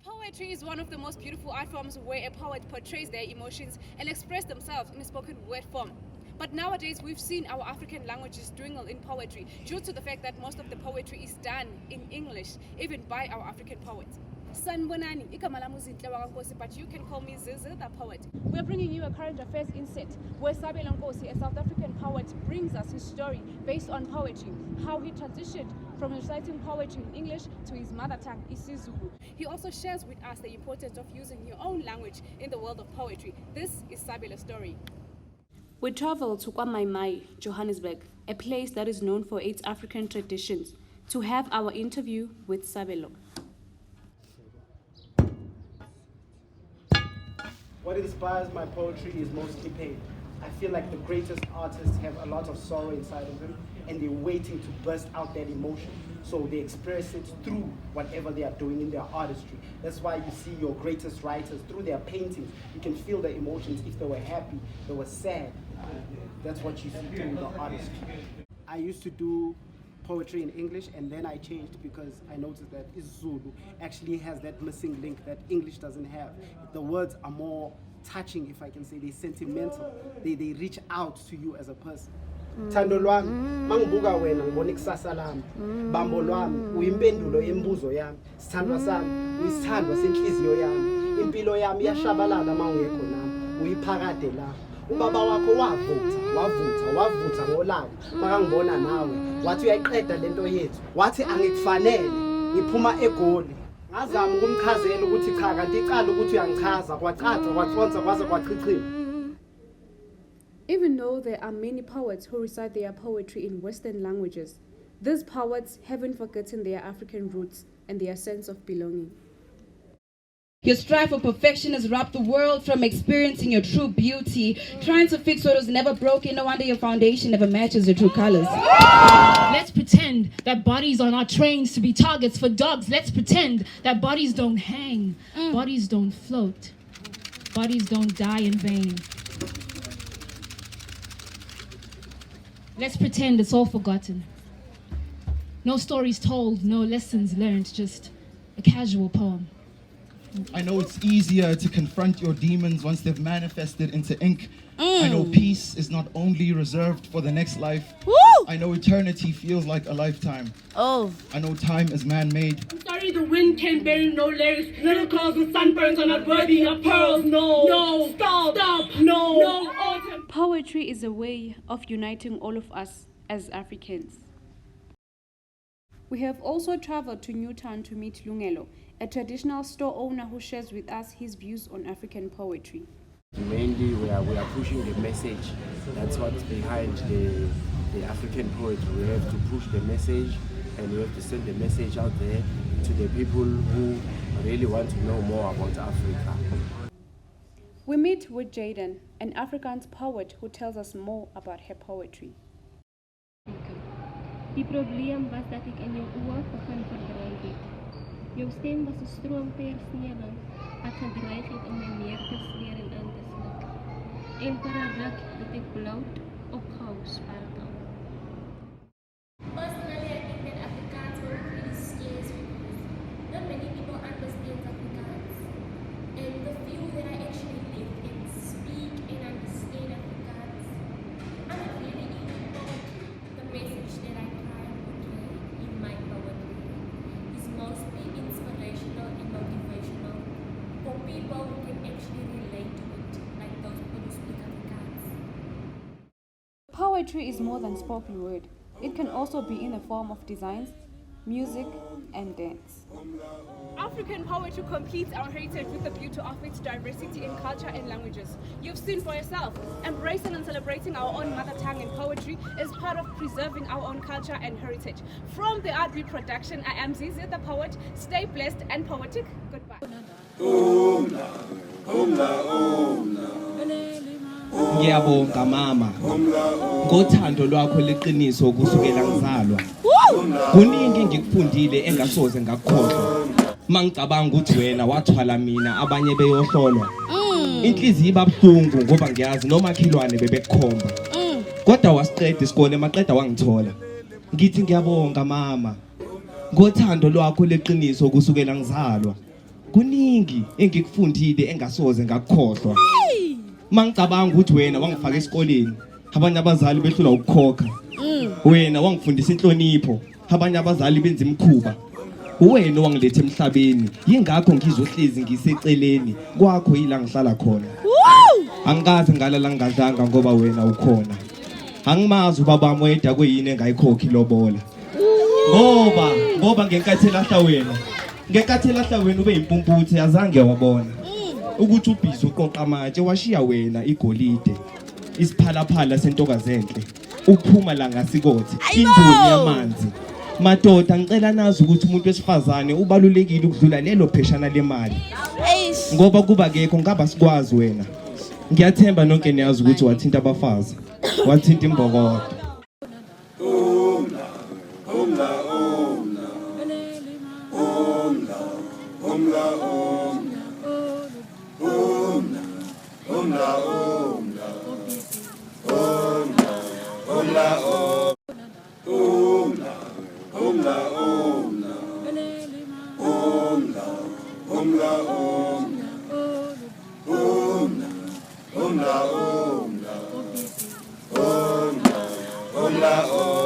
Poetry is one of the most beautiful art forms where a poet portrays their emotions and express themselves in a spoken word form. But nowadays we've seen our African languages dwindle in poetry due to the fact that most of the poetry is done in English, even by our African poets. Sanbonani, igama lami uZinhle waNkosi, but you can call me Zizydapoet. We're bringing you a current affairs inset where Sabelo Nkosi, a South African poet, brings us his story based on poetry, how he transitioned from reciting poetry in English to his mother tongue, isiZulu. He also shares with us the importance of using your own language in the world of poetry. This is Sabelo's story. We traveled to KwaMai, Johannesburg, a place that is known for its African traditions, to have our interview with Sabelo. What inspires my poetry is mostly pain. I feel like the greatest artists have a lot of sorrow inside of them and they're waiting to burst out that emotion. So they express it through whatever they are doing in their artistry. That's why you see your greatest writers, through their paintings, you can feel the emotions. If they were happy, they were sad. That's what you see through the artistry. I used to do poetry in English and then I changed because I noticed that isiZulu actually has that missing link that English doesn't have. The words are more touching, if I can say. They're sentimental. They reach out to you as a person. Thando lwami mangibuka wena ngibona ikusasa lami bambo lwami uyimpendulo yembuzo yami sithandwa sami uyisithandwa senhliziyo yami impilo yami iyashabalala mawungekho nami uyiphakade la ubaba wakho wavutha ngolaka makangibona nawe wathi uyayiqeda lento yethu wathi angikufanele ngiphuma egoli ngazama ukumchazela ukuthi cha kanti icala ukuthi uyangichaza kwacaca kwaconsa kwaze kwachichima. Even though there are many poets who recite their poetry in Western languages, these poets haven't forgotten their African roots and their sense of belonging. Your strive for perfection has robbed the world from experiencing your true beauty. Trying to fix what was never broken, no wonder your foundation never matches your true colors. Let's pretend that bodies are not trained to be targets for dogs. Let's pretend that bodies don't hang, bodies don't float, bodies don't die in vain. Let's pretend it's all forgotten. No stories told, no lessons learned, just a casual poem. I know it's easier to confront your demons once they've manifested into ink. I know peace is not only reserved for the next life. Woo! I know eternity feels like a lifetime. Oh. I know time is man-made. I'm sorry the wind can bear no lyrics. Little girls with sunburns are not worthy of pearls. No, stop, no, autumn. Poetry is a way of uniting all of us as Africans. We have also traveled to Newtown to meet Lungelo, a traditional store owner who shares with us his views on African poetry. Mainly we are pushing the message. That's what's behind the African poetry. We have to push the message and we have to send the message out there to the people who really want to know more about Africa. We meet with Jaden, an Afrikaans poet who tells us more about her poetry. Die probleem was dat ek in jou oë begin verdryf het. Jou stem was 'n stroompersnering wat gedreig het om my neer te sleer en in te sluk. En vir 'n ruk het ek bloot opgehou spartel. Personally, I think that Afrikaans work really scares me. Not many people understand Afrikaans. And the few that I actually live and speak and understand Afrikaans, I'm not really even poetry. The message that I try and portray in my poetry is mostly inspirational and motivational for people who can actually relate to it, like those people who speak Afrikaans. Poetry is more than spoken word. It can also be in the form of designs, music, and dance. African poetry completes our heritage with the beauty of its diversity in culture and languages. You've seen for yourself. Embracing and celebrating our own mother tongue in poetry is part of preserving our own culture and heritage. From the Artbeat production, I am Zizydapoet. Stay blessed and poetic. Goodbye. Ngiyabonga mama ngothando lwakho leqiniso kusukela ngizalwa. Kuningi ngikufundile engasoze ngakukhohlwa. Mangicabanga ukuthi wena wathwala mina abanye beyohlolwa. Inhliziyo ibabuhlungu ngoba ngiyazi noma khilwane bebekukhomba. Kodwa wasiqeda isikole maqeda wangithola. Ngithi ngiyabonga mama ngothando lwakho leqiniso kusukela ngizalwa. Kuningi engikufundile engasoze ngakukhohlwa. Mangicabanga ukuthi wena wangifaka esikoleni abanye abazali behlula ukukhokha. Wena wangifundisa inhlonipho abanye abazali benza imikhuba. Wena wangilethe emhlabeni yingakho ngizohlezi ngiseceleni kwakho yila ngihlala khona. Angikaze ngalala ngingadlanga ngoba wena ukhona. Angimazi ubaba wami oyedwa kuyini engayikhokhi lobola. Ngoba ngenkathi elahla wena. Ngenkathi elahla wena ube impumputhe azange wabona. Ukuthi ubhizi uqoqa amatshe washiya wena igolide. Isiphalaphala sentokazenhle. Uphuma la ngasikothe induni yamanzi. Madoda ngicela nazi ukuthi umuntu wesifazane ubalulekile ukudlula lelo pheshana lemali. Ngoba kuba kekho ngaba sikwazi wena. Ngiyathemba nonke niyazi ukuthi wathinta abafazi. Wathinta imbokodo. Umla